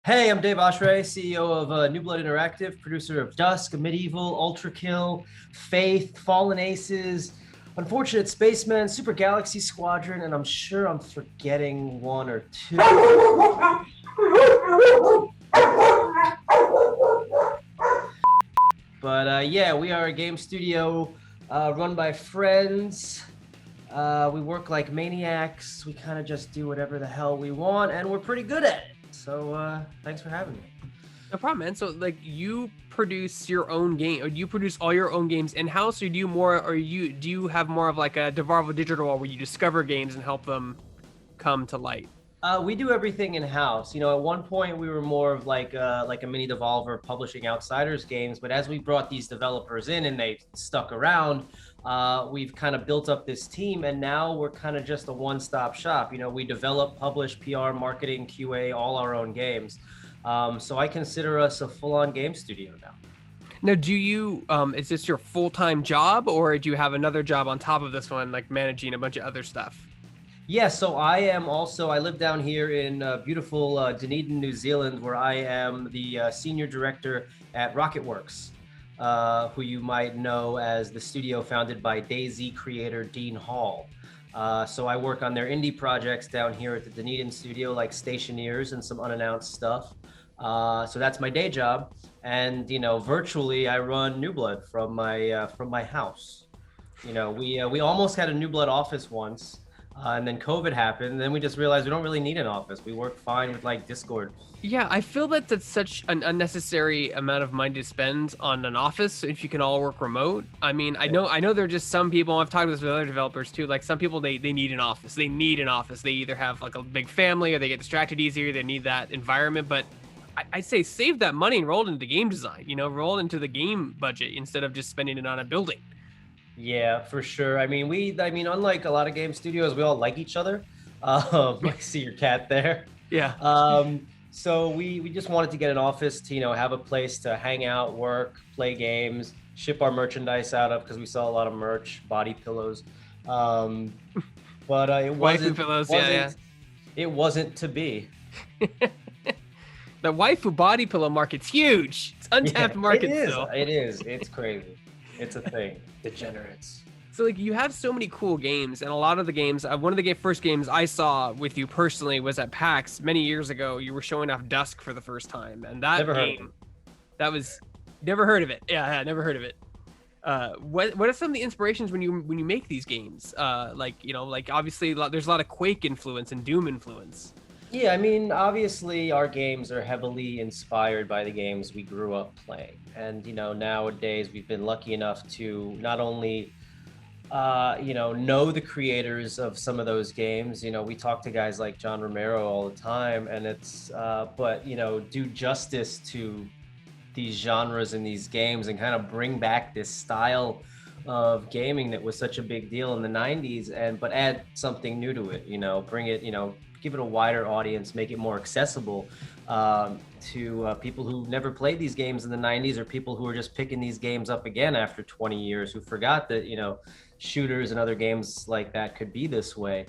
Hey, I'm Dave Oshry, CEO of New Blood Interactive, producer of Dusk, Medieval, Ultra Kill, Faith, Fallen Aces, Unfortunate Spacemen, Super Galaxy Squadron, and I'm sure I'm forgetting one or two. But yeah, we are a game studio run by friends. We work like maniacs. We kind of just do whatever the hell we want, and we're pretty good at it. So thanks for having me. No problem, man. So like you produce your own game, or do you produce all your own games in-house, or do you have more of like a Devolver Digital where you discover games and help them come to light? We do everything in house. At one point we were more of like a mini Devolver publishing outsiders games, but as we brought these developers in and they stuck around, we've kind of built up this team, and now we're kind of just a one-stop shop. We develop, publish, PR, marketing, QA, all our own games. So I consider us a full-on game studio now. Now, do you is this your full-time job, or do you have another job on top of this one, like managing a bunch of other stuff? Yeah, so I live down here in beautiful Dunedin, New Zealand, where I am the senior director at Rocketworks, who you might know as the studio founded by DayZ creator Dean Hall. So I work on their indie projects down here at the Dunedin studio, like Stationeers and some unannounced stuff. So that's my day job. And, virtually I run New Blood from my house. We almost had a New Blood office once. And then COVID happened, and then we just realized we don't really need an office. We work fine with like Discord. Yeah, I feel that that's such an unnecessary amount of money to spend on an office if you can all work remote. I mean, I know there are just some people, I've talked with other developers too, like some people they need an office. They need an office. They either have like a big family or they get distracted easier, they need that environment. But I'd say save that money and roll it into game design, roll it into the game budget instead of just spending it on a building. Yeah, for sure. I mean, unlike a lot of game studios, we all like each other. I see your cat there. Yeah. So we just wanted to get an office to, have a place to hang out, work, play games, ship our merchandise out of, because we sell a lot of merch, body pillows. But it wasn't. Pillows, It wasn't to be. The waifu body pillow market's huge. It's untapped market still. It is. It's crazy. It's a thing. Degenerates. So like you have so many cool games, and a lot of the games, one of the first games I saw with you personally was at PAX many years ago. You were showing off Dusk for the first time, and that game, that was never heard of it. Yeah, never heard of it. What are some of the inspirations when you make these games? Like obviously there's a lot of Quake influence and Doom influence. Yeah, I mean, obviously our games are heavily inspired by the games we grew up playing. And, nowadays we've been lucky enough to not only, know the creators of some of those games. We talk to guys like John Romero all the time, and but, do justice to these genres and these games and kind of bring back this style of gaming that was such a big deal in the 90s, but add something new to it, bring it, give it a wider audience, make it more accessible to people who never played these games in the 90s, or people who are just picking these games up again after 20 years, who forgot that, shooters and other games like that could be this way.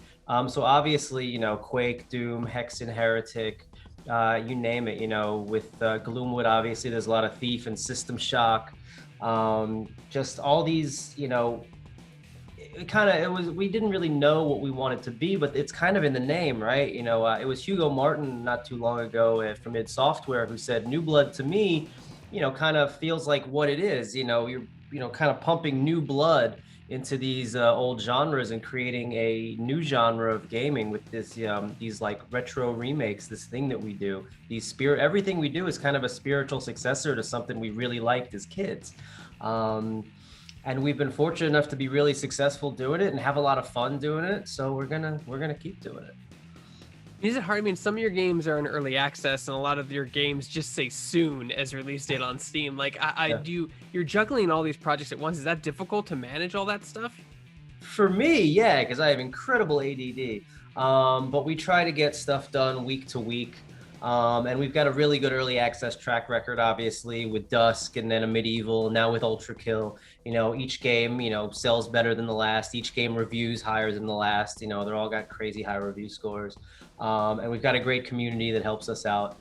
So obviously, Quake, Doom, Hexen, Heretic, you name it, with Gloomwood, obviously there's a lot of Thief and System Shock. Just all these, we didn't really know what we wanted to be, but it's kind of in the name, right? It was Hugo Martin not too long ago from id Software who said New Blood to me, kind of feels like what it is. You're kind of pumping new blood into these old genres and creating a new genre of gaming with these like retro remakes, this thing that we do. Everything we do is kind of a spiritual successor to something we really liked as kids. And we've been fortunate enough to be really successful doing it and have a lot of fun doing it. So we're gonna keep doing it. Is it hard? I mean, some of your games are in early access, and a lot of your games just say soon as release date on Steam. Like, you're juggling all these projects at once. Is that difficult to manage all that stuff? For me, yeah, because I have incredible ADD. But we try to get stuff done week to week. And we've got a really good early access track record, obviously, with Dusk and then a Medieval, now with Ultra Kill. Each game, sells better than the last. Each game reviews higher than the last. They're all got crazy high review scores. And we've got a great community that helps us out.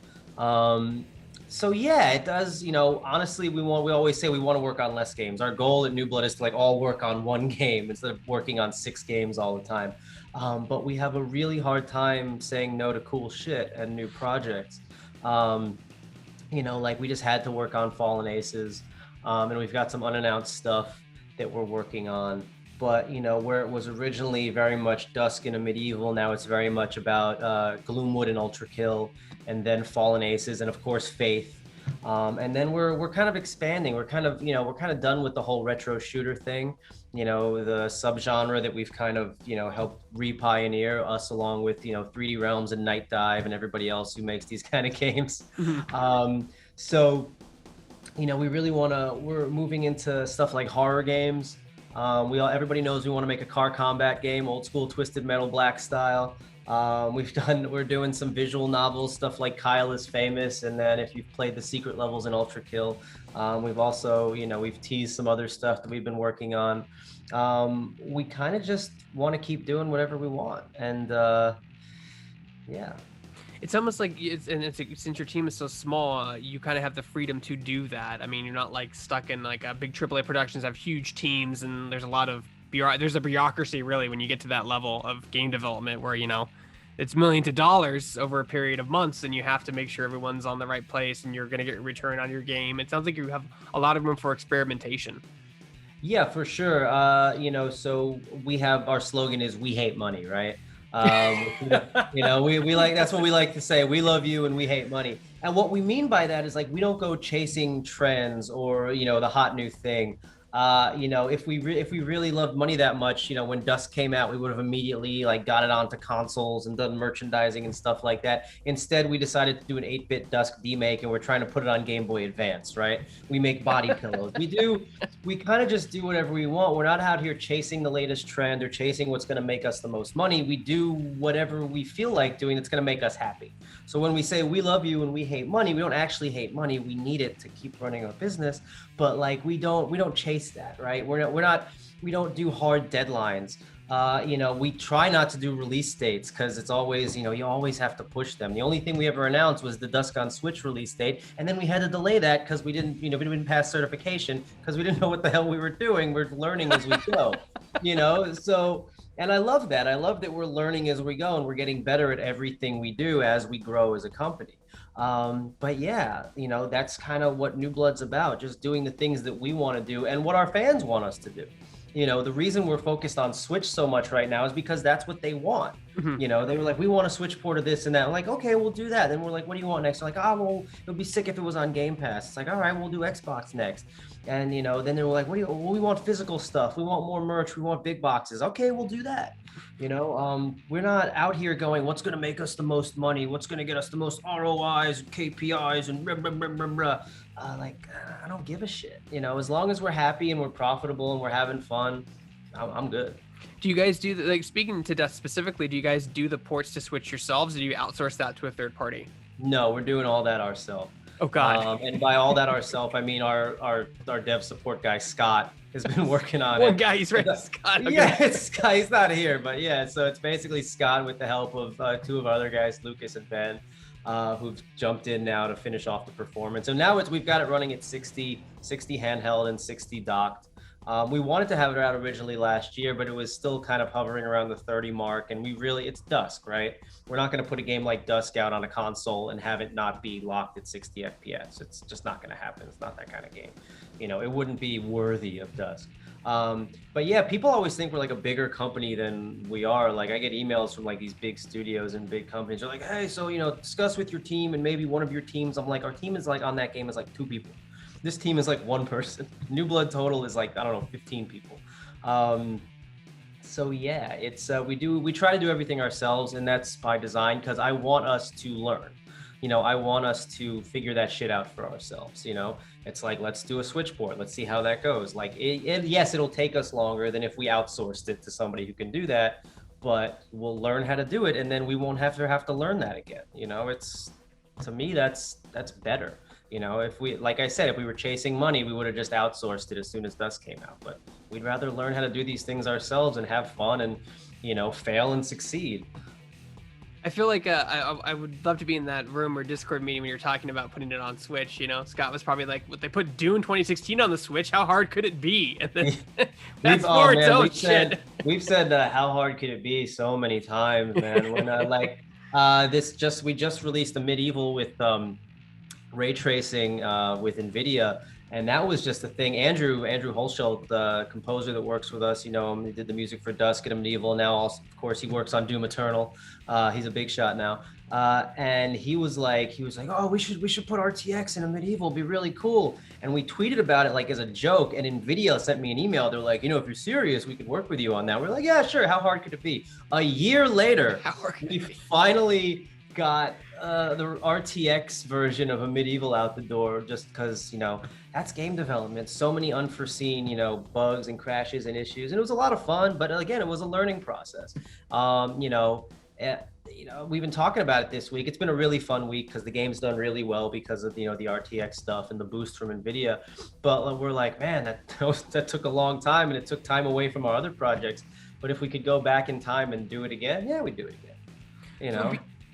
So yeah, it does. Honestly, we always say we want to work on less games. Our goal at New Blood is to like all work on one game instead of working on 6 games all the time. But we have a really hard time saying no to cool shit and new projects. Like we just had to work on Fallen Aces, and we've got some unannounced stuff that we're working on. But where it was originally very much Dusk and a Medieval, now it's very much about Gloomwood and Ultra Kill, and then Fallen Aces, and of course Faith. And then we're kind of expanding. We're kind of done with the whole retro shooter thing. The subgenre that we've kind of helped re-pioneer, us along with 3D Realms and Night Dive and everybody else who makes these kind of games. So we really we're moving into stuff like horror games. Everybody knows we want to make a car combat game, old school Twisted Metal Black style. We're doing some visual novels, stuff like Kyle is Famous, and then if you've played the secret levels in Ultra Kill, we've also, we've teased some other stuff that we've been working on. We kind of just want to keep doing whatever we want, and yeah. It's almost like since your team is so small, you kind of have the freedom to do that. I mean, you're not like stuck in like a big AAA productions have huge teams, and there's a lot of there's a bureaucracy really when you get to that level of game development where it's millions of dollars over a period of months, and you have to make sure everyone's on the right place and you're going to get a return on your game. It sounds like you have a lot of room for experimentation. Yeah, for sure. So we have our slogan is "We hate money," right? We like, that's what we like to say. We love you and we hate money. And what we mean by that is like we don't go chasing trends or the hot new thing. If we really loved money that much, when Dusk came out, we would have immediately like got it onto consoles and done merchandising and stuff like that. Instead, we decided to do an 8-bit Dusk remake, and we're trying to put it on Game Boy Advance, right? We make body pillows. We kind of just do whatever we want. We're not out here chasing the latest trend or chasing what's going to make us the most money. We do whatever we feel like doing that's going to make us happy. So when we say we love you and we hate money, we don't actually hate money. We need it to keep running our business, but like we don't chase that, right? We don't do hard deadlines. We try not to do release dates because it's always, you always have to push them. The only thing we ever announced was the Dusk on Switch release date, and then we had to delay that because we didn't pass certification because we didn't know what the hell we were doing. We're learning as we go, So, and I love that. I love that we're learning as we go and we're getting better at everything we do as we grow as a company. But yeah, that's kind of what New Blood's about, just doing the things that we want to do and what our fans want us to do. The reason we're focused on Switch so much right now is because that's what they want. Mm-hmm. They were like, we want a Switch port of this and that. I'm like, okay, we'll do that. Then we're like, what do you want next? They're like, well, it would be sick if it was on Game Pass. It's like, all right, we'll do Xbox next. And, then they were like, we want physical stuff. We want more merch. We want big boxes. Okay, we'll do that. We're not out here going, what's going to make us the most money? What's going to get us the most ROIs and KPIs and blah, blah, blah, blah, blah. I don't give a shit. As long as we're happy and we're profitable and we're having fun, I'm good. Do you guys do like, speaking to Dust specifically, do you guys do the ports to Switch yourselves, or do you outsource that to a third party? No, we're doing all that ourselves. Oh God. And by all that ourselves, I mean our dev support guy Scott has been working on One guy, he's right. Scott. Okay. Yeah, it's Scott. He's not here, but yeah. So it's basically Scott with the help of 2 of our other guys, Lucas and Ben, who've jumped in now to finish off the performance. So now we've got it running at 60 handheld and 60 docked. We wanted to have it out originally last year, but it was still kind of hovering around the 30 mark. And it's Dusk, right? We're not going to put a game like Dusk out on a console and have it not be locked at 60 FPS. It's just not going to happen. It's not that kind of game. It wouldn't be worthy of Dusk. But yeah, people always think we're like a bigger company than we are. Like I get emails from like these big studios and big companies. They're like, hey, so, discuss with your team and maybe one of your teams. I'm like, our team is like on that game is like 2 people. This team is like 1 person. New Blood total is like, I don't know, 15 people. So yeah, it's we try to do everything ourselves, and that's by design because I want us to learn. I want us to figure that shit out for ourselves. It's like, let's do a Switch port. Let's see how that goes. Like, yes, it'll take us longer than if we outsourced it to somebody who can do that, but we'll learn how to do it, and then we won't have to learn that again. to me, that's better. You know, if we, like I said, if we were chasing money, we would have just outsourced it as soon as Dust came out. But we'd rather learn how to do these things ourselves and have fun and, fail and succeed. I feel like I would love to be in that room or Discord meeting when you're talking about putting it on Switch. Scott was probably like, "What, they put Dune 2016 on the Switch? How hard could it be?" And then that's more its own shit. We've said how hard could it be so many times, man. When we just released a medieval with ray tracing with NVIDIA. And that was just the thing. Andrew Holschelt, the composer that works with us, he did the music for Dusk and Medieval. Now, also, of course, he works on Doom Eternal. He's a big shot now. And he was like, oh, we should put RTX in a Medieval, it'd be really cool. And we tweeted about it like as a joke. And NVIDIA sent me an email. They're like, if you're serious, we could work with you on that. We're like, yeah, sure. How hard could it be? A year later, we finally got the RTX version of a Medieval out the door, just because that's game development. So many unforeseen bugs and crashes and issues, and it was a lot of fun. But again, it was a learning process. We've been talking about it this week. It's been a really fun week because the game's done really well because of the RTX stuff and the boost from NVIDIA. But we're like, man, that took a long time, and it took time away from our other projects. But if we could go back in time and do it again, yeah, we'd do it again.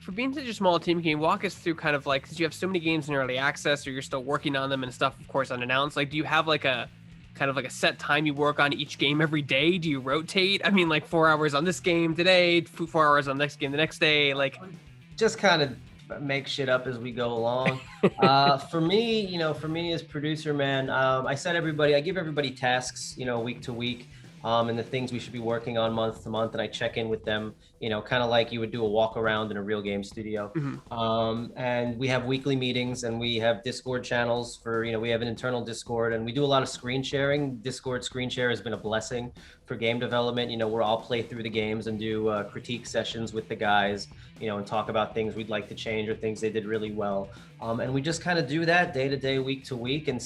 For being such a small team, can you walk us through kind of like, because you have so many games in early access, or you're still working on them and stuff, of course, unannounced. Like, do you have like a kind of like a set time you work on each game every day? Do you rotate? I mean, like 4 hours on this game today, 4 hours on the next game the next day, like just kind of make shit up as we go along. For me as producer, man, I give everybody tasks, week to week. And the things we should be working on month to month, and I check in with them, kind of like you would do a walk around in a real game studio. Mm-hmm. And we have weekly meetings, and we have Discord channels for, we have an internal Discord, and we do a lot of screen sharing. Discord screen share has been a blessing for game development. We're all play through the games and do critique sessions with the guys, and talk about things we'd like to change or things they did really well. And we just kind of do that day to day, week to week, and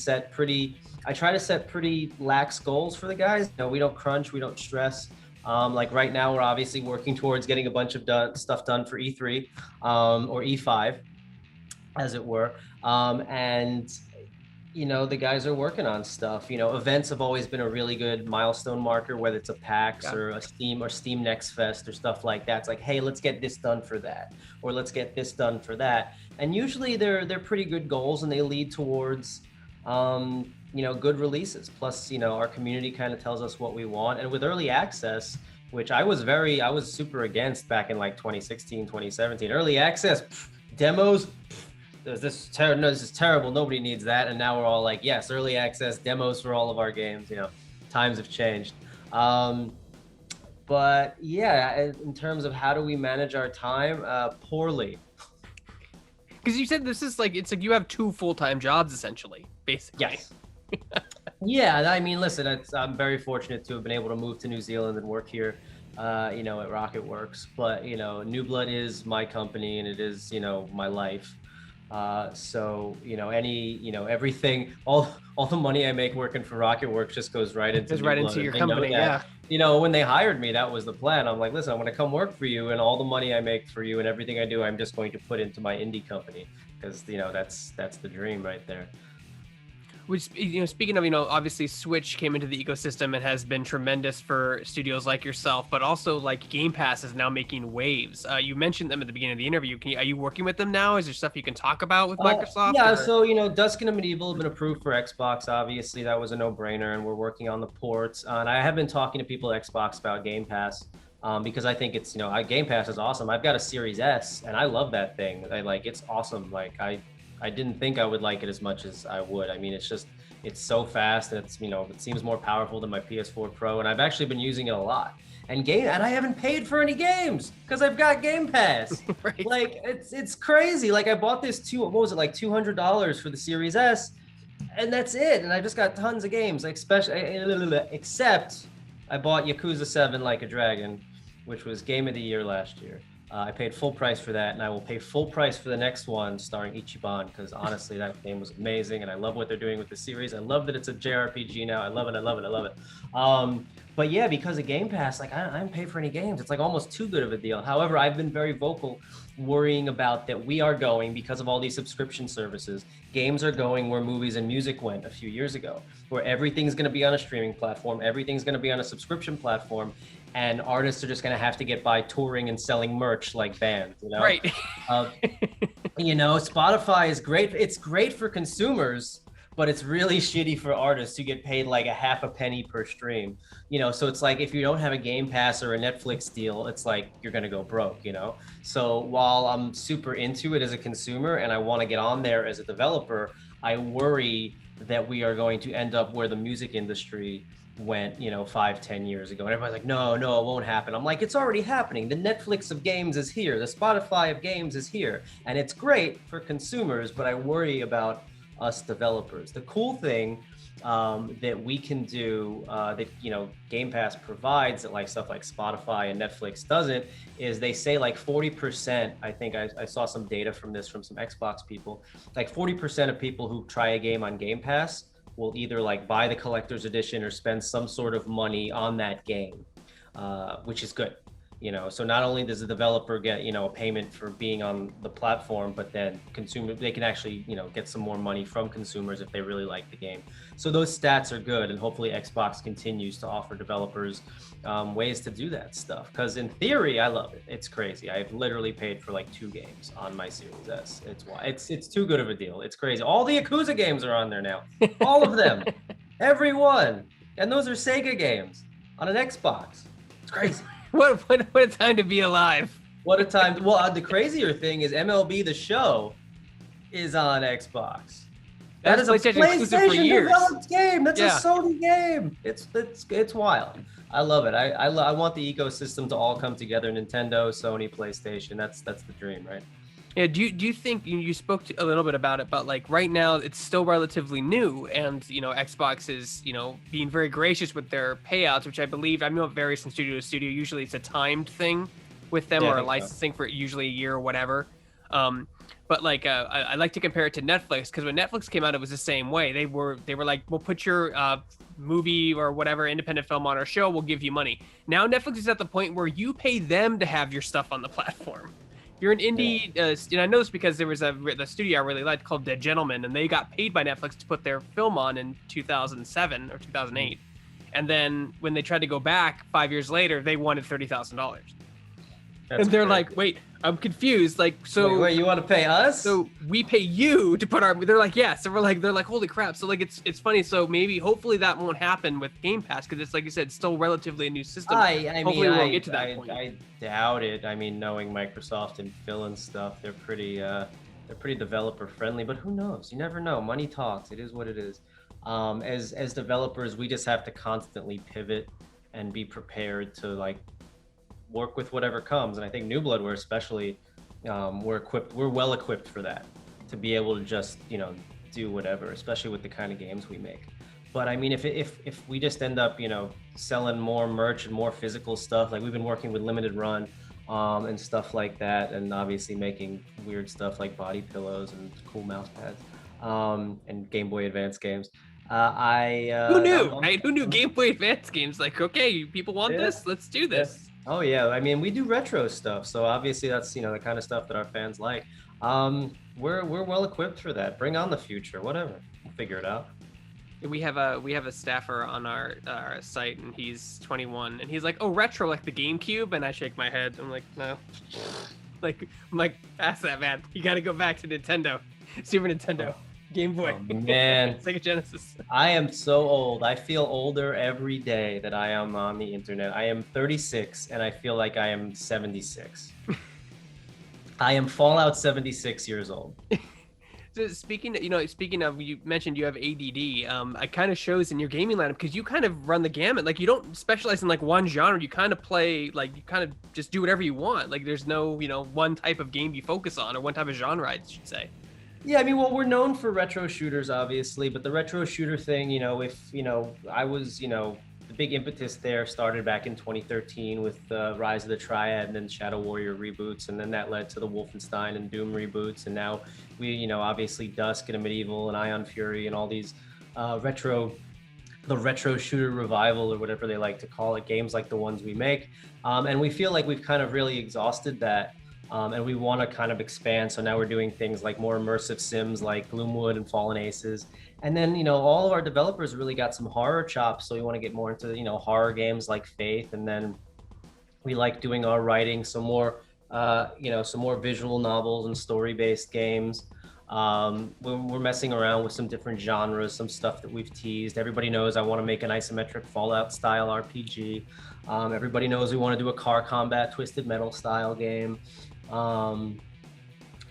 I try to set pretty lax goals for the guys. We don't crunch, we don't stress. Like right now, we're obviously working towards getting a bunch of stuff done for E3 or E5, as it were. And the guys are working on stuff. Events have always been a really good milestone marker, whether it's a PAX or a Steam Next Fest or stuff like that. It's like, hey, let's get this done for that, or let's get this done for that. And usually they're pretty good goals, and they lead towards good releases. Plus, our community kind of tells us what we want. And with early access, which I was super against back in like 2016, 2017, early access demos, this is terrible. Nobody needs that. And now we're all like, yes, early access demos for all of our games. Times have changed. But yeah, in terms of how do we manage our time, poorly. Because you said this is like, it's like you have 2 full-time jobs essentially, basically. Yes. Yeah, I mean, listen, I'm very fortunate to have been able to move to New Zealand and work here, at RocketWorks. But New Blood is my company, and it is my life. So everything, all the money I make working for RocketWorks just goes right into your company. Yeah. When they hired me, that was the plan. I'm like, listen, I'm going to come work for you, and all the money I make for you and everything I do, I'm just going to put into my indie company, because that's the dream right there. Which, speaking of, obviously Switch came into the ecosystem and has been tremendous for studios like yourself, but also like Game Pass is now making waves. You mentioned them at the beginning of the interview. Are you working with them now? Is there stuff you can talk about with Microsoft? Yeah, so, Dusk and Medieval have been approved for Xbox. Obviously, that was a no-brainer, and we're working on the ports. And I have been talking to people at Xbox about Game Pass. Because I think it's, Game Pass is awesome. I've got a Series S, and I love that thing. It's awesome. I didn't think I would like it as much as I would. I mean, it's so fast, and it's, it seems more powerful than my PS4 Pro, and I've actually been using it a lot. And I haven't paid for any games because I've got Game Pass. Right. Like, it's crazy. Like, I bought this $200 for the Series S, and that's it. And I just got tons of games, except I bought Yakuza 7 Like a Dragon, which was Game of the Year last year. I paid full price for that, and I will pay full price for the next one starring Ichiban, because honestly, that game was amazing, and I love what they're doing with the series. I love that it's a JRPG now. I love it. I love it. I love it. But yeah, because of Game Pass, like I don't pay for any games. It's like almost too good of a deal. However, I've been very vocal, worrying about that we are going because of all these subscription services. Games are going where movies and music went a few years ago, where everything's going to be on a streaming platform, everything's going to be on a subscription platform, and artists are just going to have to get by touring and selling merch like bands, you know? Right. Spotify is great. It's great for consumers, but it's really shitty for artists who get paid like a half a penny per stream. So it's like if you don't have a Game Pass or a Netflix deal, it's like you're going to go broke, So while I'm super into it as a consumer and I want to get on there as a developer, I worry that we are going to end up where the music industry went 5-10 years ago, and everybody's like, no, it won't happen. I'm like, it's already happening. The Netflix of games is here, the Spotify of games is here, and it's great for consumers, but I worry about us developers. The cool thing that we can do that Game Pass provides that like stuff like Spotify and Netflix doesn't is they say like 40%. I think I saw some data from some Xbox people, like 40% of people who try a game on Game Pass will either like buy the collector's edition or spend some sort of money on that game, which is good. So not only does the developer get, a payment for being on the platform, but then they can actually, get some more money from consumers if they really like the game. So those stats are good. And hopefully Xbox continues to offer developers ways to do that stuff. Because in theory, I love it. It's crazy. I've literally paid for like 2 games on my Series S. It's too good of a deal. It's crazy. All the Yakuza games are on there now. All of them. Every one. And those are Sega games on an Xbox. It's crazy. What a time to be alive. What a time. Well, the crazier thing is MLB The Show is on Xbox. That is a PlayStation developed game. That's a Sony game. It's wild. I love it. I want the ecosystem to all come together. Nintendo, Sony, PlayStation. That's the dream, right? Yeah. Do you think you spoke a little bit about it, but like right now it's still relatively new, and Xbox is being very gracious with their payouts, which I believe it varies from studio to studio. Usually it's a timed thing with them, or a licensing for usually a year or whatever. But like I like to compare it to Netflix, because when Netflix came out, it was the same way. They were like, we'll put your movie or whatever independent film on our show, we'll give you money. Now Netflix is at the point where you pay them to have your stuff on the platform. You're an indie, and I know this because there was the studio I really liked called Dead Gentleman, and they got paid by Netflix to put their film on in 2007 or 2008. And then when they tried to go back 5 years later, they wanted $30,000. And they're like, wait, I'm confused. Like, so wait, you want to pay us? So we pay you to put our, they're like, yeah. So they're like, holy crap. So like, it's funny. So hopefully that won't happen with Game Pass, because it's like you said, still relatively a new system. Hopefully we won't get to that point. I doubt it. Knowing Microsoft and Phil and stuff, they're pretty developer friendly, but who knows? You never know. Money talks. It is what it is. As developers, we just have to constantly pivot and be prepared to like work with whatever comes. And I think New Blood, we're especially we're well equipped for that, to be able to just do whatever, especially with the kind of games we make. But I mean, if we just end up selling more merch and more physical stuff, like we've been working with Limited Run and stuff like that, and obviously making weird stuff like body pillows and cool mouse pads and Game Boy Advance games. Who knew, right? Who knew Game Boy Advance games? Like, okay, people want this, let's do this. Oh yeah, I mean, we do retro stuff, so obviously that's the kind of stuff that our fans like. We're well equipped for that. Bring on the future, whatever. We'll figure it out. We have a staffer on our site, and he's 21, and he's like, oh, retro, like the GameCube, and I shake my head. I'm like, no. I'm like, pass that, man. You got to go back to Nintendo, Super Nintendo. Game Boy. Oh, man. Sega Genesis. I am so old. I feel older every day that I am on the internet. I am 36 and I feel like I am 76. I am Fallout 76 years old. So speaking of, you mentioned you have ADD. It kind of shows in your gaming lineup, because you kind of run the gamut. Like, you don't specialize in like one genre. You kind of play, like, you kind of just do whatever you want. Like, there's no, one type of game you focus on, or one type of genre, I should say. Yeah, I mean, well, we're known for retro shooters, obviously, but the retro shooter thing, if, I was, the big impetus there started back in 2013 with Rise of the Triad and then Shadow Warrior reboots, and then that led to the Wolfenstein and Doom reboots, and now we, obviously Dusk and a Medieval and Ion Fury and all these retro shooter revival or whatever they like to call it, games like the ones we make. And we feel like we've kind of really exhausted that. And we want to kind of expand. So now we're doing things like more immersive sims like Gloomwood and Fallen Aces. And then, all of our developers really got some horror chops. So we want to get more into, horror games like Faith. And then we like doing our writing, some more visual novels and story-based games. We're messing around with some different genres, some stuff that we've teased. Everybody knows I want to make an isometric Fallout style RPG. Everybody knows we want to do a car combat Twisted Metal style game.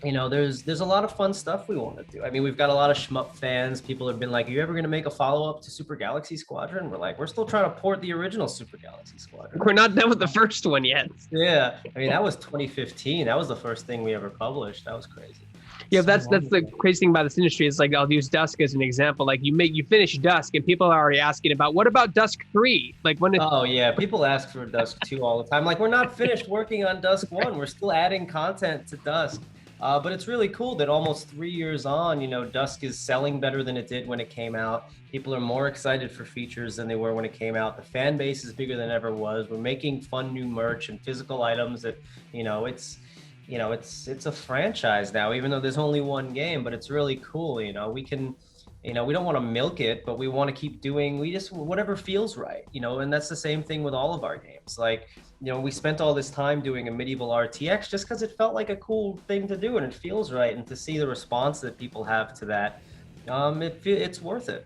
There's a lot of fun stuff we want to do. I mean, we've got a lot of shmup fans. People have been like, are you ever going to make a follow-up to Super Galaxy Squadron? We're like, we're still trying to port the original Super Galaxy Squadron. We're not done with the first one yet. Yeah, I mean, that was 2015. That was the first thing we ever published. That was crazy. Yeah, that's the crazy thing about this industry is, like, I'll use Dusk as an example. Like, you finish Dusk and people are already asking about, what about Dusk 3? Like, when Oh yeah, people ask for Dusk 2 all the time. Like, we're not finished working on Dusk 1. We're still adding content to Dusk. But it's really cool that almost 3 years on, Dusk is selling better than it did when it came out. People are more excited for features than they were when it came out. The fan base is bigger than ever was. We're making fun new merch and physical items that, it's a franchise now, even though there's only one game, but it's really cool. We can, we don't want to milk it, but we want to keep doing, whatever feels right, and that's the same thing with all of our games. Like, we spent all this time doing a Medieval RTX just because it felt like a cool thing to do and it feels right. And to see the response that people have to that, it's worth it.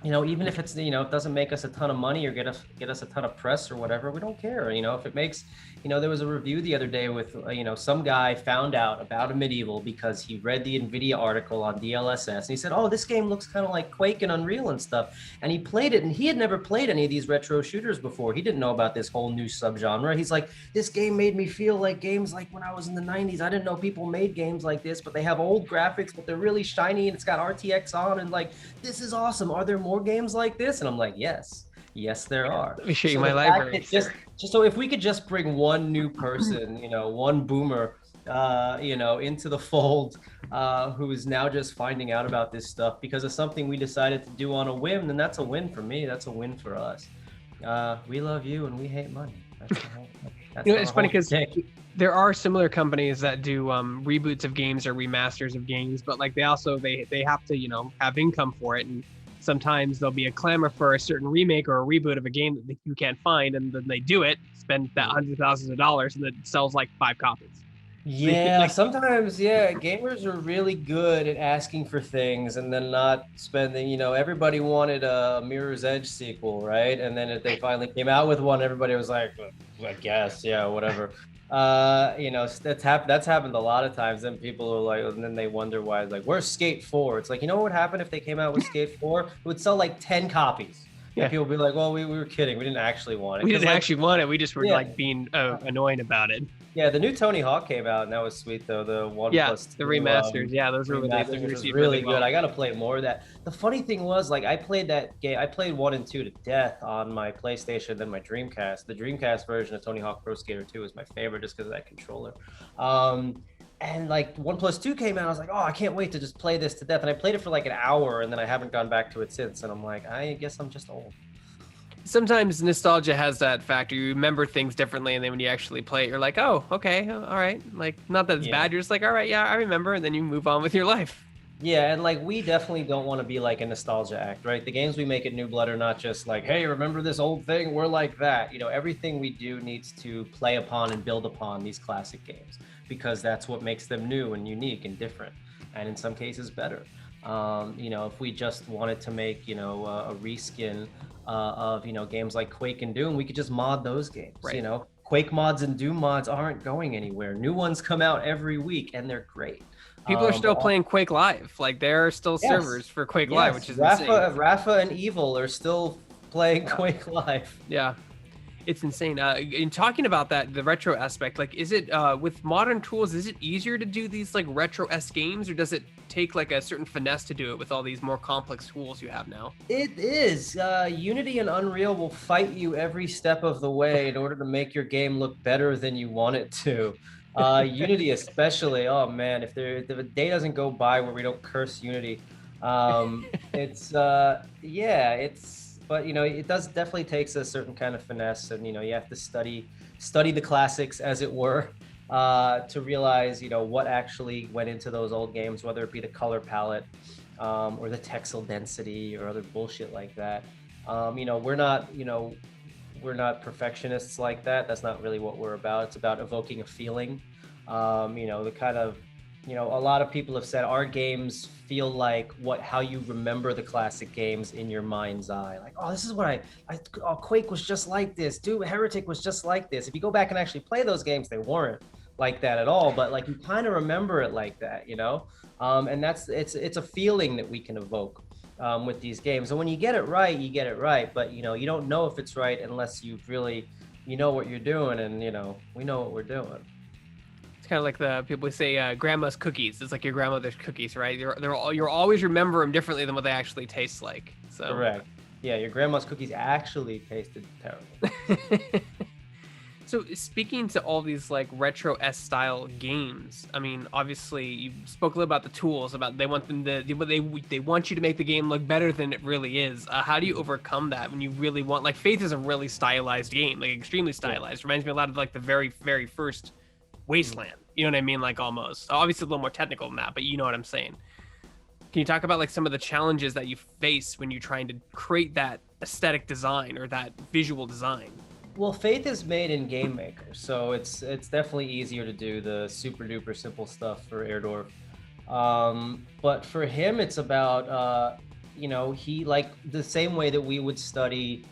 Even if it's, it doesn't make us a ton of money or get us a ton of press or whatever, we don't care. If it makes, there was a review the other day with, some guy found out about a Medieval because he read the NVIDIA article on DLSS and he said, oh, this game looks kind of like Quake and Unreal and stuff. And he played it and he had never played any of these retro shooters before. He didn't know about this whole new subgenre. He's like, this game made me feel like games like when I was in the 90s. I didn't know people made games like this, but they have old graphics, but they're really shiny and it's got RTX on and like, this is awesome. Are there more games like this? And I'm like, yes, there are. Let me show you my library. Just so if we could just bring one new person, one boomer, into the fold, who is now just finding out about this stuff because of something we decided to do on a whim, then that's a win for me. That's a win for us. We love you and we hate money. It's funny because there are similar companies that do reboots of games or remasters of games, but like they have to, have income for it. And sometimes there'll be a clamor for a certain remake or a reboot of a game that you can't find, and then they do it, spend that hundreds of thousands of dollars, and it sells like 5 copies. Yeah, sometimes, gamers are really good at asking for things and then not spending, everybody wanted a Mirror's Edge sequel, right? And then if they finally came out with one, everybody was like, I guess, yeah, whatever. That's happened a lot of times. Then people are like, and then they wonder why. Like, where's Skate 4? It's like, what would happen if they came out with Skate 4? It would sell like 10 copies. Yeah. And people would be like, well, we were kidding. We didn't actually want it. We didn't actually want it. We just were like being annoying about it. Yeah, the new Tony Hawk came out and that was sweet though. The 1+2, the remasters. Those were really good. I gotta play more of that. The funny thing was, like, I played that game. I played 1 and 2 to death on my PlayStation, then my Dreamcast. The Dreamcast version of Tony Hawk Pro Skater 2 is my favorite just because of that controller. And like 1+2 came out, I was like, oh, I can't wait to just play this to death. And I played it for like an hour and then I haven't gone back to it since. And I'm like, I guess I'm just old. Sometimes nostalgia has that factor. You remember things differently, and then when you actually play it, you're like, oh, okay, all right. Like, not that it's bad. You're just like, all right, yeah, I remember, and then you move on with your life. Yeah, and like we definitely don't want to be like a nostalgia act, right? The games we make at New Blood are not just like, hey, remember this old thing? We're like that. Everything we do needs to play upon and build upon these classic games because that's what makes them new and unique and different, and in some cases better. If we just wanted to make, a reskin of, games like Quake and Doom, we could just mod those games. Right. Quake mods and Doom mods aren't going anywhere. New ones come out every week and they're great. People are still playing Quake Live. Like, there are still servers for Quake Live, which is insane. Rafa and Evil are still playing Quake Live. Yeah. It's insane. In talking about that, the retro aspect, like, is it with modern tools, is it easier to do these like retro-esque games, or does it take like a certain finesse to do it with all these more complex tools you have now? It is. Unity and Unreal will fight you every step of the way in order to make your game look better than you want it to. Unity especially. Oh man, if a day doesn't go by where we don't curse Unity, it's yeah, it's but it does definitely takes a certain kind of finesse, and you have to study the classics as it were, to realize what actually went into those old games, whether it be the color palette, or the texel density or other bullshit like that. We're not perfectionists like that. That's not really what we're about. It's about evoking a feeling. The kind of, a lot of people have said our games feel like how you remember the classic games in your mind's eye. Like, oh, this is what oh, Quake was just like this. Dude, Heretic was just like this. If you go back and actually play those games, they weren't like that at all. But like, you kind of remember it like that, and it's a feeling that we can evoke, with these games. And when you get it right, you get it right. But you don't know if it's right unless you really what you're doing, and we know what we're doing. It's kind of like the people say grandma's cookies. It's like your grandmother's cookies, right? You're always remember them differently than what they actually taste like. So correct. Yeah, your grandma's cookies actually tasted terrible. So speaking to all these like retro-esque style games, I mean, obviously you spoke a little about the tools, about they want them to, they want you to make the game look better than it really is. How do you overcome that when you really want, like, Faith is a really stylized game, like extremely stylized. Yeah. Reminds me a lot of like the very, very first Wasteland. You know what I mean? Like, almost. Obviously a little more technical than that, but you know what I'm saying. Can you talk about like some of the challenges that you face when you're trying to create that aesthetic design or that visual design? Well, Faith is made in Game Maker, so it's definitely easier to do the super duper simple stuff for Airdorf. But for him, it's about he, like, the same way that we would study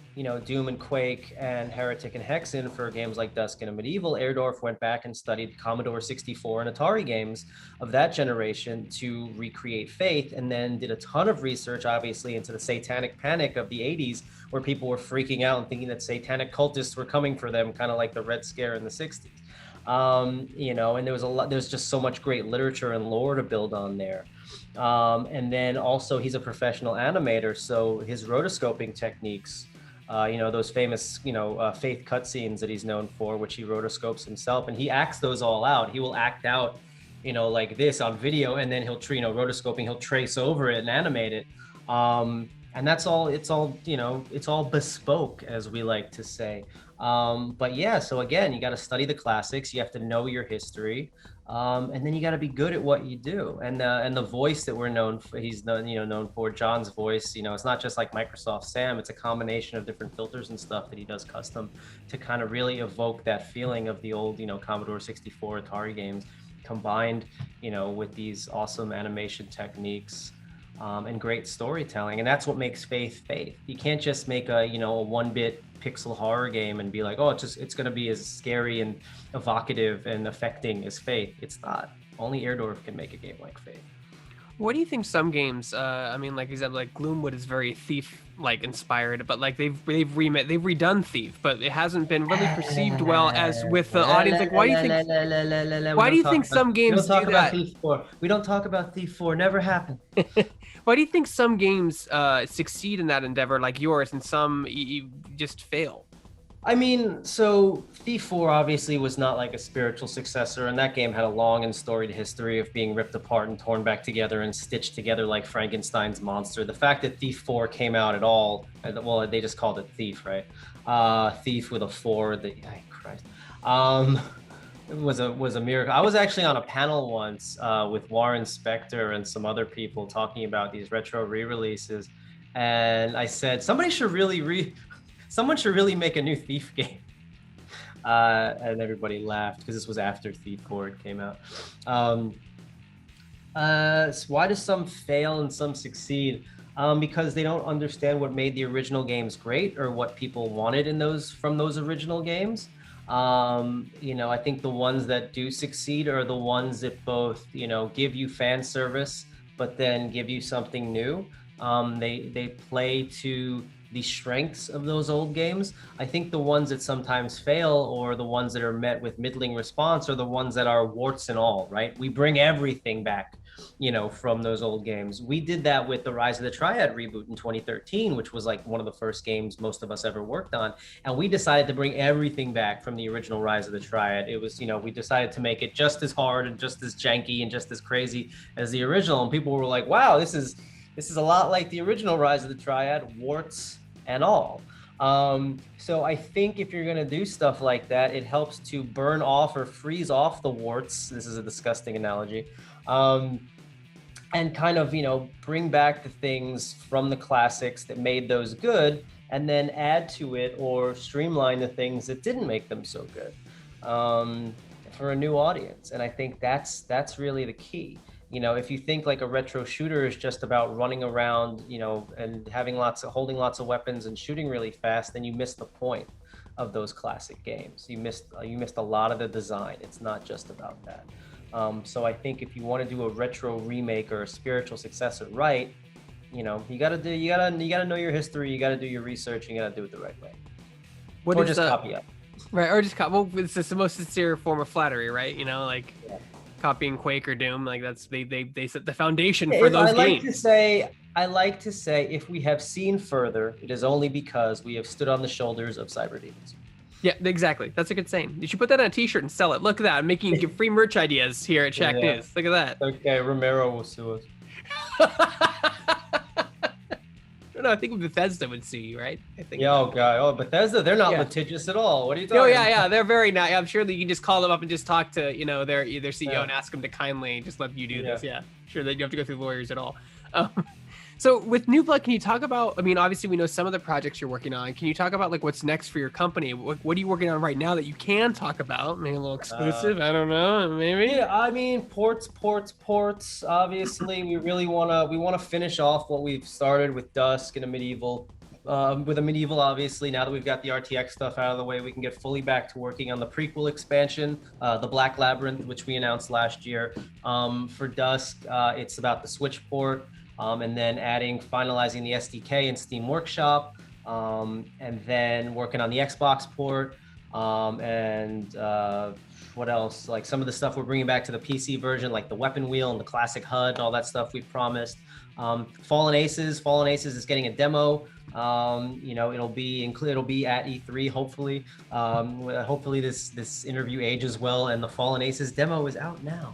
Doom and Quake and Heretic and Hexen for games like Dusk and Medieval. Airdorf went back and studied Commodore 64 and Atari games of that generation to recreate Faith, and then did a ton of research, obviously, into the satanic panic of the 80s, where people were freaking out and thinking that satanic cultists were coming for them, kind of like the Red Scare in the 60s. And there's just so much great literature and lore to build on there. And then also he's a professional animator, so his rotoscoping techniques, those famous, Faith cutscenes that he's known for, which he rotoscopes himself, and he acts those all out. He will act out, like this on video, and then he'll, rotoscoping, he'll trace over it and animate it. And it's all bespoke, as we like to say. But yeah, so again, you got to study the classics. You have to know your history. And then you got to be good at what you do. And the voice that we're known for, he's known for, John's voice, it's not just like Microsoft Sam, it's a combination of different filters and stuff that he does custom to kind of really evoke that feeling of the old, Commodore 64 Atari games, combined, with these awesome animation techniques, and great storytelling. And that's what makes Faith Faith. You can't just make a 1-bit pixel horror game and be like, oh, it's going to be as scary and evocative and affecting as Faith. It's not. Only Airdorf can make a game like Faith. What do you think some games, I mean, like you said, like Gloomwood is very Thief like inspired, but like they've redone Thief, but it hasn't been really perceived well as with the audience. Like, why do you think some games do that? Thief 4. We don't talk about Thief 4. Never happened. Why do you think some games succeed in that endeavor like yours, and some you just fail? I mean, so Thief 4 obviously was not like a spiritual successor, and that game had a long and storied history of being ripped apart and torn back together and stitched together like Frankenstein's monster. The fact that Thief 4 came out at all, well, they just called it Thief, right? Thief with a 4, Christ. It was a miracle. I was actually on a panel once with Warren Spector and some other people talking about these retro re-releases, and I said, someone should really make a new Thief game. And everybody laughed because this was after Thief 4 came out. So why do some fail and some succeed? Because they don't understand what made the original games great or what people wanted from those original games. I think the ones that do succeed are the ones that both, give you fan service, but then give you something new. They play to the strengths of those old games. I think the ones that sometimes fail, or the ones that are met with middling response, are the ones that are warts and all, right? We bring everything back, from those old games. We did that with the Rise of the Triad reboot in 2013, which was like one of the first games most of us ever worked on. And we decided to bring everything back from the original Rise of the Triad. It was, we decided to make it just as hard and just as janky and just as crazy as the original. And people were like, wow, this is a lot like the original Rise of the Triad, warts and all. So I think if you're going to do stuff like that, it helps to burn off or freeze off the warts. This is a disgusting analogy. And kind of, bring back the things from the classics that made those good, and then add to it or streamline the things that didn't make them so good, for a new audience. And I think that's really the key. If you think like a retro shooter is just about running around, and holding lots of weapons and shooting really fast, then you miss the point of those classic games. You missed a lot of the design. It's not just about that. So I think if you want to do a retro remake or a spiritual successor, right, you gotta know your history. You gotta do your research. You gotta do it the right way. Or just copy it. Right, or just copy. Well, it's just the most sincere form of flattery, right? Yeah. Copying Quake or Doom, like that's they set the foundation for those games. I like to say, if we have seen further, it is only because we have stood on the shoulders of cyber demons. Yeah, exactly. That's a good saying. You should put that on a t-shirt and sell it. Look at that. I'm making free merch ideas here at Shacknews. Look at that. Okay, Romero will sue us. No, I think Bethesda would sue you, right? I think. Yeah, Bethesda, they're not litigious at all. What are you talking about? Yeah, they're very nice. I'm sure that you can just call them up and just talk to, their CEO and ask them to kindly just let you do this. Yeah, sure, that you have to go through lawyers at all. So with New Blood, can you talk about, obviously we know some of the projects you're working on. Can you talk about like what's next for your company? What are you working on right now that you can talk about? Maybe a little exclusive, I don't know, maybe? Yeah, ports. Obviously, we want to finish off what we've started with Dusk and a medieval. With a medieval, obviously, now that we've got the RTX stuff out of the way, we can get fully back to working on the prequel expansion, the Black Labyrinth, which we announced last year. For Dusk, it's about the Switch port. And then finalizing the SDK in Steam Workshop, and then working on the Xbox port, and what else? Like some of the stuff we're bringing back to the PC version, like the weapon wheel and the classic HUD and all that stuff we promised. Fallen Aces is getting a demo. It'll be at E3, hopefully. Hopefully this interview ages well, and the Fallen Aces demo is out now.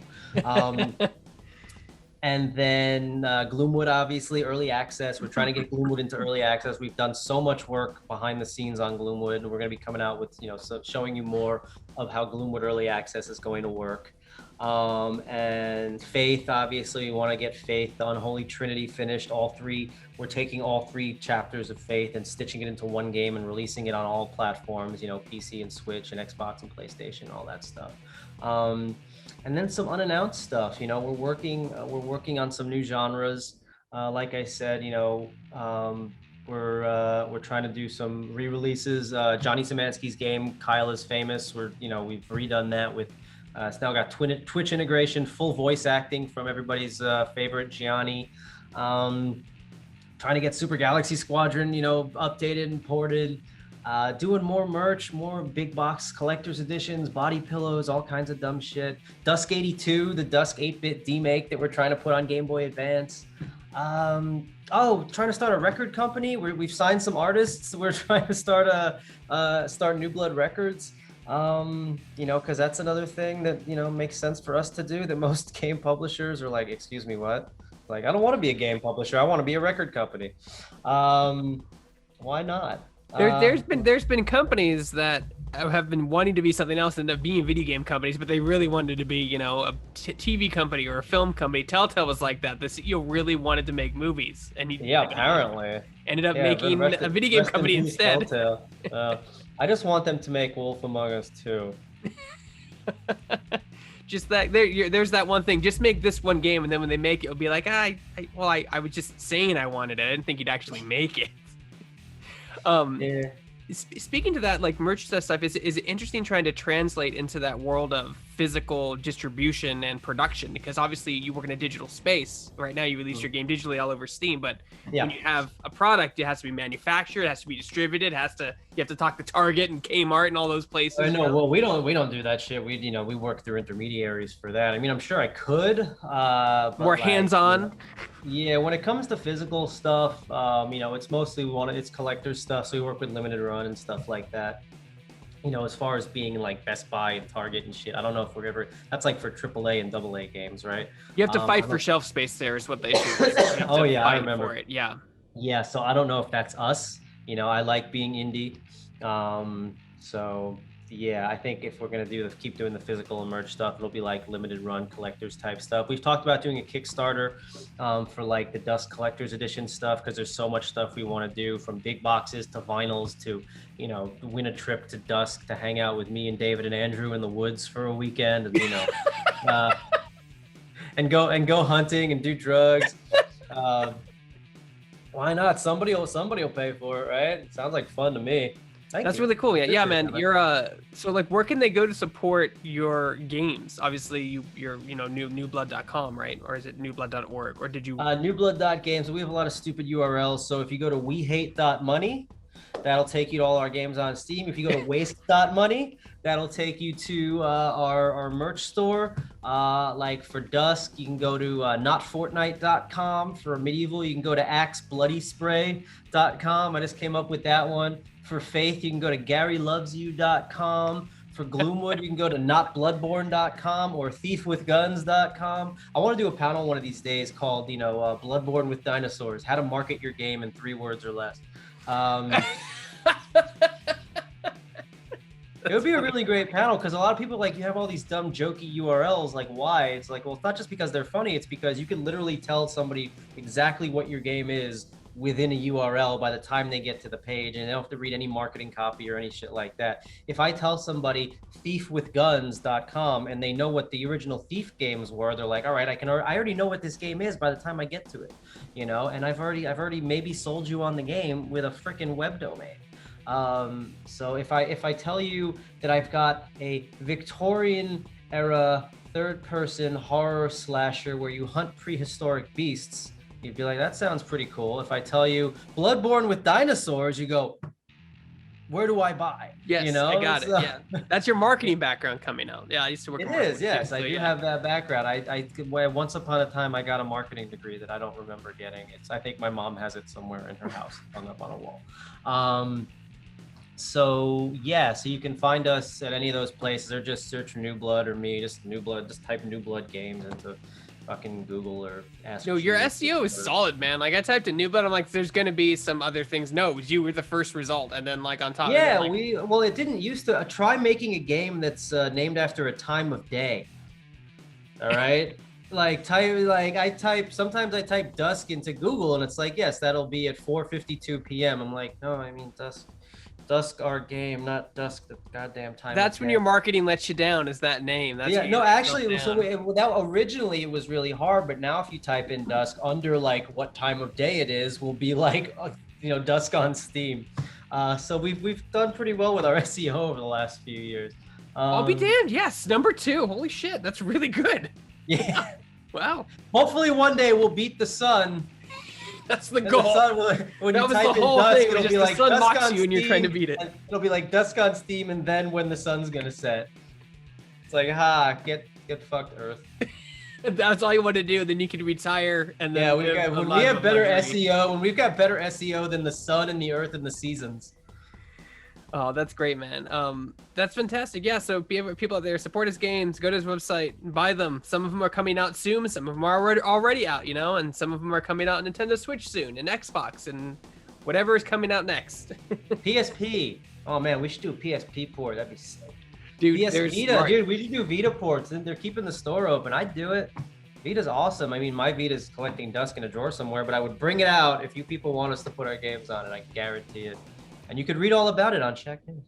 And then Gloomwood, obviously, early access. We're trying to get Gloomwood into early access. We've done so much work behind the scenes on Gloomwood, and we're going to be coming out with, showing you more of how Gloomwood early access is going to work. And Faith, obviously, we want to get Faith, the Unholy Trinity, finished. We're taking all 3 chapters of Faith and stitching it into one game and releasing it on all platforms, PC and Switch and Xbox and PlayStation, all that stuff. And then some unannounced stuff. We're working on some new genres. Like I said, we're trying to do some re-releases. Johnny Szymanski's game, Kyle is Famous. We've redone that with. It's now got Twitch integration, full voice acting from everybody's favorite Gianni. Trying to get Super Galaxy Squadron, updated and ported. Doing more merch, more big box collector's editions, body pillows, all kinds of dumb shit. Dusk 82, the Dusk 8-bit demake that we're trying to put on Game Boy Advance. Trying to start a record company. We've signed some artists. We're trying to start New Blood Records. Because that's another thing that, makes sense for us to do, that most game publishers are like, excuse me, what? Like, I don't want to be a game publisher. I want to be a record company. Why not? There's been companies that have been wanting to be something else and end up being video game companies, but they really wanted to be, a TV company or a film company. Telltale was like that. The CEO really wanted to make movies, and apparently ended up making a video game company instead. I just want them to make Wolf Among Us 2. Just that there's that one thing. Just make this one game, and then when they make it, it'll be like, I was just saying I wanted it. I didn't think you'd actually make it. Speaking to that, like merch stuff, is it interesting trying to translate into that world of physical distribution and production, because obviously you work in a digital space right now. You release your game digitally all over Steam, but when you have a product, it has to be manufactured, it has to be distributed, you have to talk to Target and Kmart and all those places. I know. Well, we don't do that shit. We work through intermediaries for that. I mean, I'm sure I could. But more hands-on. Yeah, when it comes to physical stuff, it's mostly it's collector's stuff. So we work with limited run and stuff like that. As far as being like Best Buy and Target and shit, I don't know if we're ever. That's like for AAA and AA games, right? You have to fight for shelf space. There is what they do. Oh yeah, I remember. For it. Yeah. Yeah. So I don't know if that's us. I like being indie. So yeah, I think if we're gonna keep doing the physical and merch stuff, it'll be like limited run collectors type stuff. We've talked about doing a Kickstarter for like the Dusk Collector's Edition stuff, because there's so much stuff we want to do, from big boxes to vinyls to win a trip to Dusk to hang out with me and David and Andrew in the woods for a weekend, and and go hunting and do drugs. Why not? Somebody will pay for it, right? Sounds like fun to me. That's really cool. Yeah, man. You're so like, where can they go to support your games? Obviously, you're newblood.com, right? Or is it newblood.org? Or did you newblood.games? We have a lot of stupid URLs. So if you go to wehate.money, that'll take you to all our games on Steam. If you go to waste.money, that'll take you to our merch store. Like for Dusk, you can go to notfortnite.com. For Medieval, you can go to axebloodysspray.com. I just came up with that one. For Faith, you can go to GaryLovesYou.com. For Gloomwood, you can go to notbloodborne.com or thiefwithguns.com. I want to do a panel one of these days called, Bloodborne with Dinosaurs, how to market your game in 3 words or less. It would be a really great panel, because a lot of people, like, you have all these dumb jokey URLs, like, why? It's like, well, it's not just because they're funny, it's because you can literally tell somebody exactly what your game is within a URL by the time they get to the page, and they don't have to read any marketing copy or any shit like that. If I tell somebody thiefwithguns.com and they know what the original Thief games were, they're like, all right, I already know what this game is by the time I get to it, and I've already maybe sold you on the game with a freaking web domain. So if I tell you that I've got a Victorian era third-person horror slasher where you hunt prehistoric beasts, you'd be like, that sounds pretty cool. If I tell you Bloodborne with dinosaurs, you go, where do I buy? Yes, I got it. Yeah, that's your marketing background coming out. Yeah, I used to work. It is, yes, I do have that background. I once upon a time I got a marketing degree that I don't remember getting. I think my mom has it somewhere in her house, hung up on a wall. So you can find us at any of those places, or just search New Blood or me, just New Blood, just type New Blood Games into fucking Google or ask. No, your SEO is solid, man. Like, I typed in New Blood, I'm like, there's gonna be some other things. No, you were the first result, and then like on top. Yeah, of it, well, it didn't used to. Try making a game that's named after a time of day. All right. Sometimes I type dusk into Google and it's like, yes, that'll be at 4:52 p.m. I'm like, no, I mean dusk our game, not dusk the goddamn time. That's when your marketing lets you down, is that name. That's actually, originally it was really hard, but now if you type in dusk under like what time of day it is, will be like dusk on Steam. So we've done pretty well with our SEO over the last few years. I'll be damned. Yes, number 2. Holy shit, that's really good. Yeah. Wow. Hopefully one day we'll beat the sun. That's the goal. When that you was type the whole dusk, thing. It'll Just be the like sun dusk mocks on you and you're trying to beat it. It'll be like dusk on Steam and then when the sun's gonna set. It's like, get fucked, Earth. That's all you want to do. Then you can retire and then. Yeah, when we have better SEO, when we've got better SEO than the sun and the Earth and the seasons. Oh, that's great, man. That's fantastic. Yeah, so people out there, support his games, go to his website, buy them. Some of them are coming out soon, some of them are already out, and some of them are coming out on Nintendo Switch soon, and Xbox, and whatever is coming out next. PSP. Oh man, we should do a PSP port. That'd be sick. Dude, Vita, dude, we should do Vita ports. And they're keeping the store open. I'd do it. Vita's awesome. I mean, my Vita's collecting dust in a drawer somewhere, but I would bring it out if you people want us to put our games on it. I guarantee it. And you could read all about it on Shacknews.